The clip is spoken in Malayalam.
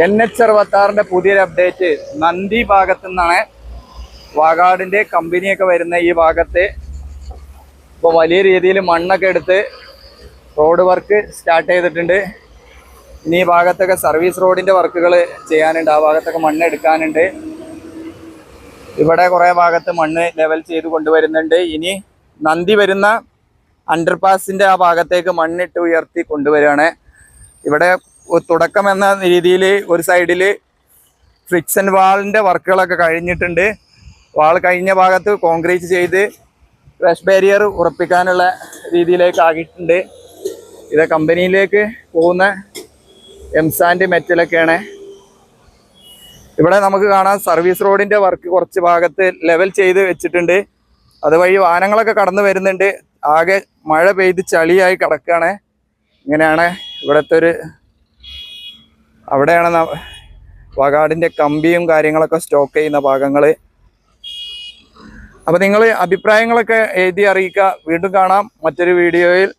NH66 പുതിയൊരു അപ്ഡേറ്റ് നന്ദി ഭാഗത്തു നിന്നാണ്. വാഗാടിന്റെ കമ്പനിയൊക്കെ വരുന്ന ഈ ഭാഗത്ത് ഇപ്പോൾ വലിയ രീതിയിൽ മണ്ണൊക്കെ എടുത്ത് റോഡ് വർക്ക് സ്റ്റാർട്ട് ചെയ്തിട്ടുണ്ട്. ഇനി ഈ ഭാഗത്തൊക്കെ സർവീസ് റോഡിന്റെ വർക്കുകൾ ചെയ്യാനുണ്ട്. ആ ഭാഗത്തൊക്കെ മണ്ണ് എടുക്കാനുണ്ട്. ഇവിടെ കുറേ ഭാഗത്ത് മണ്ണ് ലെവൽ ചെയ്ത് കൊണ്ടുവരുന്നുണ്ട്. ഇനി നന്ദി വരുന്ന അണ്ടർപാസിന്റെ ആ ഭാഗത്തേക്ക് മണ്ണിട്ട് ഉയർത്തി കൊണ്ടുവരികയാണ്. ഇവിടെ തുടക്കം എന്ന രീതിയിൽ ഒരു സൈഡിൽ ഫ്രിക്ഷൻ വാളിൻ്റെ വർക്കുകളൊക്കെ കഴിഞ്ഞിട്ടുണ്ട്. വാൾ കഴിഞ്ഞ ഭാഗത്ത് കോൺക്രീറ്റ് ചെയ്ത് ക്രഷ് ബാരിയർ ഉറപ്പിക്കാനുള്ള രീതിയിലേക്ക് ആക്കിയിട്ടുണ്ട്. ഇത് കമ്പനിയിലേക്ക് പോകുന്ന എംസാൻഡ് മെറ്റലൊക്കെയാണ്. ഇവിടെ നമുക്ക് കാണാം സർവീസ് റോഡിൻ്റെ വർക്ക് കുറച്ച് ഭാഗത്ത് ലെവൽ ചെയ്ത് വെച്ചിട്ടുണ്ട്. അതുവഴി വാഹനങ്ങളൊക്കെ കടന്നു വരുന്നുണ്ട്. ആകെ മഴ പെയ്ത് ചളിയായി കിടക്കുകയാണ്. ഇങ്ങനെയാണ് ഇവിടുത്തെ ഒരു അവിടെയാണ് വാഗാടിൻ്റെ കമ്പിയും കാര്യങ്ങളൊക്കെ സ്റ്റോക്ക് ചെയ്യുന്ന ഭാഗങ്ങൾ. അപ്പോൾ നിങ്ങൾ അഭിപ്രായങ്ങളൊക്കെ എഴുതി അറിയിക്കുക. വീണ്ടും കാണാം മറ്റൊരു വീഡിയോയിൽ.